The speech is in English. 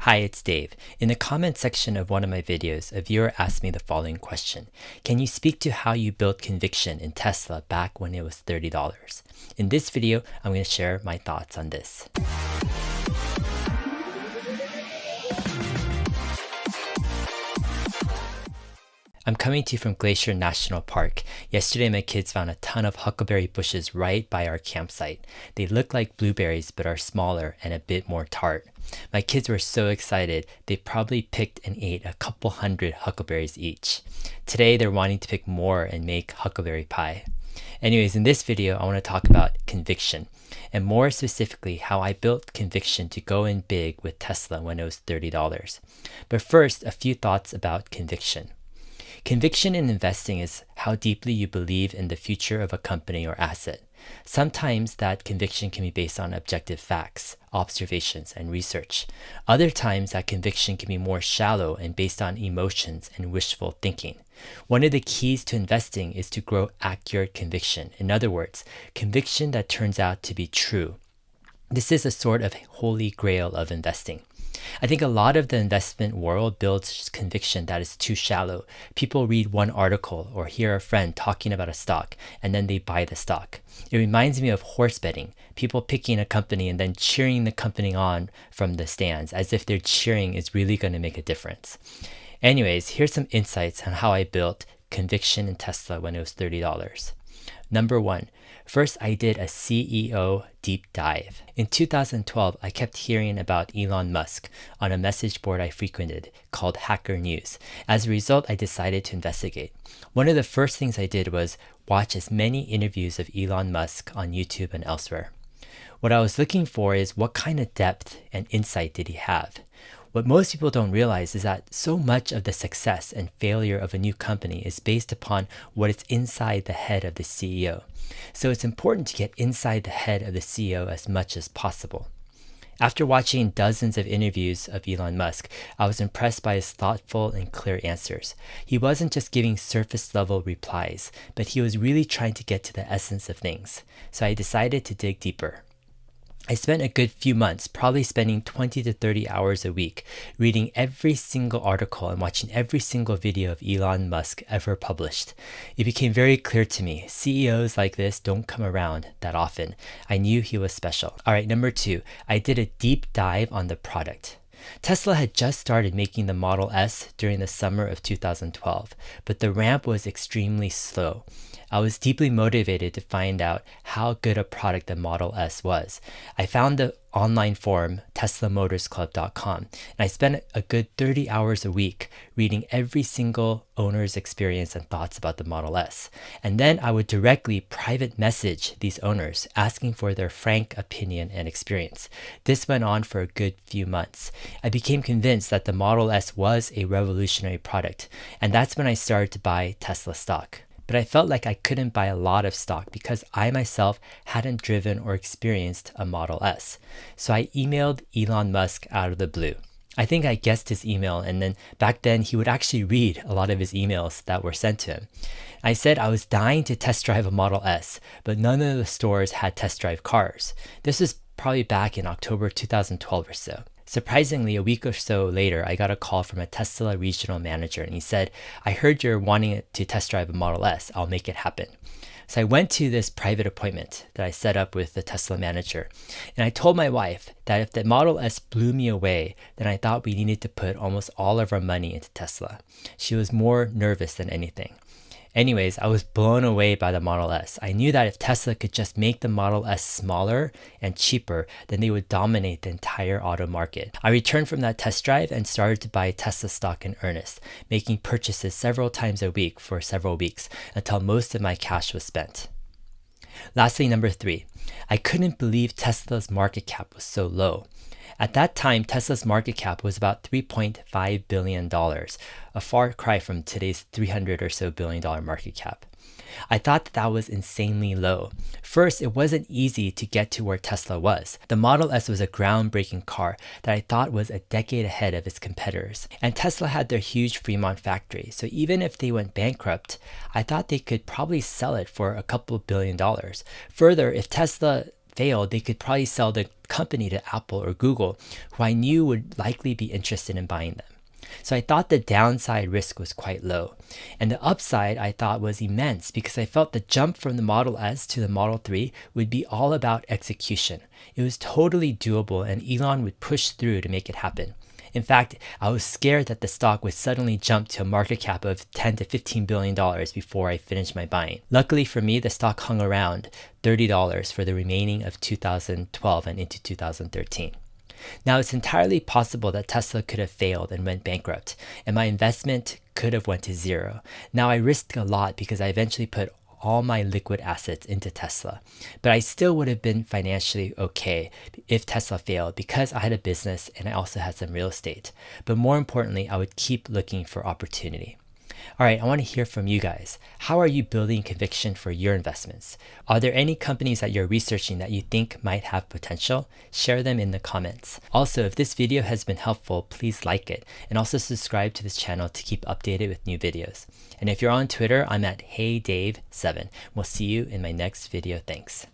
Hi, it's Dave. In the comment section of one of my videos, a viewer asked me the following question. Can you speak to how you built conviction in Tesla back when it was $30? In this video, I'm going to share my thoughts on this. I'm coming to you from Glacier National Park. Yesterday, my kids found a ton of huckleberry bushes right by our campsite. They look like blueberries but are smaller and a bit more tart. My kids were so excited, they probably picked and ate a couple hundred huckleberries each. Today, they're wanting to pick more and make huckleberry pie. Anyways, in this video, I want to talk about conviction, and more specifically, how I built conviction to go in big with Tesla when it was $30. But first, a few thoughts about conviction. Conviction in investing is how deeply you believe in the future of a company or asset. Sometimes that conviction can be based on objective facts, observations, and research. Other times that conviction can be more shallow and based on emotions and wishful thinking. One of the keys to investing is to grow accurate conviction. In other words, conviction that turns out to be true. This is a sort of holy grail of investing. I think a lot of the investment world builds conviction that is too shallow. People read one article or hear a friend talking about a stock, and then they buy the stock. It reminds me of horse betting, people picking a company and then cheering the company on from the stands as if their cheering is really going to make a difference. Anyways, here's some insights on how I built conviction in Tesla when it was $30. Number one, first I did a CEO deep dive. In 2012, I kept hearing about Elon Musk on a message board I frequented called Hacker News. As a result, I decided to investigate. One of the first things I did was watch as many interviews of Elon Musk on YouTube and elsewhere. What I was looking for is what kind of depth and insight did he have? What most people don't realize is that so much of the success and failure of a new company is based upon what is inside the head of the CEO. So it's important to get inside the head of the CEO as much as possible. After watching dozens of interviews of Elon Musk, I was impressed by his thoughtful and clear answers. He wasn't just giving surface-level replies, but he was really trying to get to the essence of things. So I decided to dig deeper. I spent a good few months, probably spending 20 to 30 hours a week, reading every single article and watching every single video of Elon Musk ever published. It became very clear to me, CEOs like this don't come around that often. I knew he was special. All right, number two, I did a deep dive on the product. Tesla had just started making the Model S during the summer of 2012, but the ramp was extremely slow. I was deeply motivated to find out how good a product the Model S was. I found the online forum, teslamotorsclub.com, and I spent a good 30 hours a week reading every single owner's experience and thoughts about the Model S. And then I would directly private message these owners, asking for their frank opinion and experience. This went on for a good few months. I became convinced that the Model S was a revolutionary product, and that's when I started to buy Tesla stock. But I felt like I couldn't buy a lot of stock because I myself hadn't driven or experienced a Model S. So I emailed Elon Musk out of the blue. I think I guessed his email, and then back then he would actually read a lot of his emails that were sent to him. I said I was dying to test drive a Model S, but none of the stores had test drive cars. This was probably back in October 2012 or so. Surprisingly, a week or so later, I got a call from a Tesla regional manager, and he said, I heard you're wanting to test drive a Model S. I'll make it happen. So I went to this private appointment that I set up with the Tesla manager, and I told my wife that if the Model S blew me away, then I thought we needed to put almost all of our money into Tesla. She was more nervous than anything. Anyways, I was blown away by the Model S. I knew that if Tesla could just make the Model S smaller and cheaper, then they would dominate the entire auto market. I returned from that test drive and started to buy Tesla stock in earnest, making purchases several times a week for several weeks until most of my cash was spent. Lastly, number three, I couldn't believe Tesla's market cap was so low. At that time, Tesla's market cap was about $3.5 billion, a far cry from today's $300 or so billion market cap. I thought that was insanely low. First, it wasn't easy to get to where Tesla was. The Model S was a groundbreaking car that I thought was a decade ahead of its competitors. And Tesla had their huge Fremont factory, so even if they went bankrupt, I thought they could probably sell it for a couple $1 billion. Further, if Tesla failed, they could probably sell the company to Apple or Google, who I knew would likely be interested in buying them. So I thought the downside risk was quite low. And the upside I thought was immense because I felt the jump from the Model S to the Model 3 would be all about execution. It was totally doable and Elon would push through to make it happen. In fact, I was scared that the stock would suddenly jump to a market cap of $10 to $15 billion before I finished my buying. Luckily for me, the stock hung around $30 for the remaining of 2012 and into 2013. Now, it's entirely possible that Tesla could have failed and went bankrupt, and my investment could have went to zero. Now, I risked a lot because I eventually put all my liquid assets into Tesla, but I still would have been financially okay if Tesla failed because I had a business and I also had some real estate. But more importantly, I would keep looking for opportunity. All right, I want to hear from you guys. How are you building conviction for your investments? Are there any companies that you're researching that you think might have potential? Share them in the comments. Also, if this video has been helpful, please like it and also subscribe to this channel to keep updated with new videos. And if you're on Twitter, I'm at HeyDave7. We'll see you in my next video. Thanks.